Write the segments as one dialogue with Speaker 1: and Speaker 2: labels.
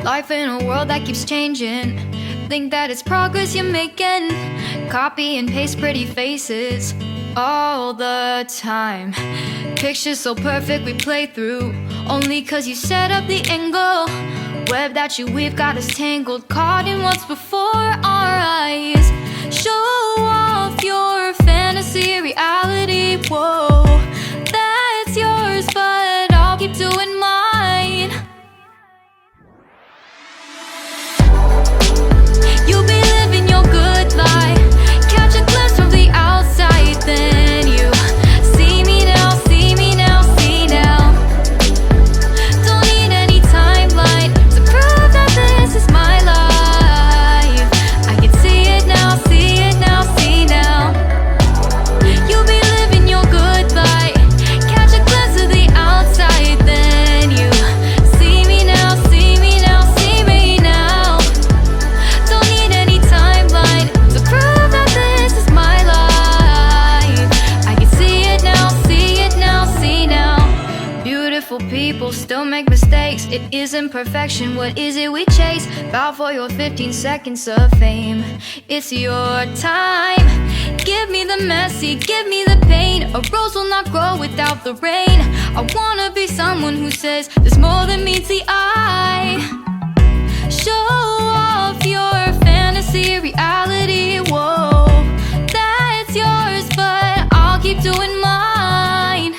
Speaker 1: Life in a world that keeps changing. Think that it's progress you're making. Copy and paste pretty faces all the time. Pictures so perfect we play through, only cause you set up the angle. Web that you weave got us tangled, caught in what's before our eyes. Show off your fantasy reality, whoa, that's yours, but I'll keep doing mine. You'll be living your good life, catch a glimpse from the outside, then you see me now, see me now, see now. Don't need any timeline to prove that this is my life. I can see it now, see it now, see now. You'll be living your good life, catch a glimpse of the outside, then you see me now, see me now, see me now. Don't need any timeline to prove that this is my life. I can see it now, see it now, see now. Beautiful people still make mistakes. It isn't perfection, what is it we chase? Bow for your 15 seconds of fame. It's your time. Give me the messy, give me the pain. A rose will not grow without the rain. I wanna be someone who says there's more than meets the eye. Show off your fantasy reality, whoa, that's yours, but I'll keep doing mine.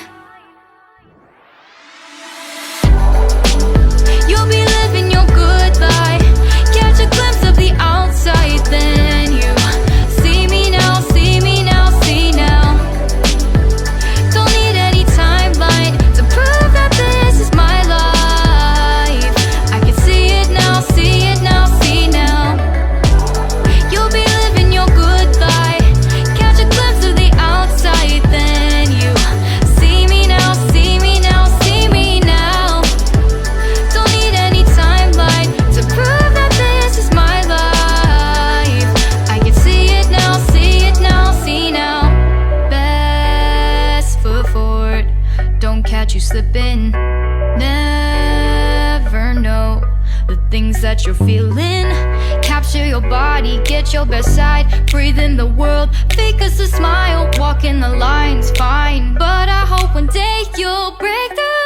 Speaker 1: You'll be living your good life, catch a glimpse of the outside, then you see me now, see me now, see now. Don't need any timeline to prove that this is my life. I can see it now, see it now, see now. You'll be living your good life, catch a glimpse of the outside, then you see me now, see me now, see me now. Don't need any timeline to prove that this is my life. I can see it now, see it now, see now. Best foot forward, don't catch you slipping. Never know the things that you're feeling. Capture your body, get your best side. Breathe in the world, fake us a smile. Walk in the lines, fine, but I hope one day you'll break through.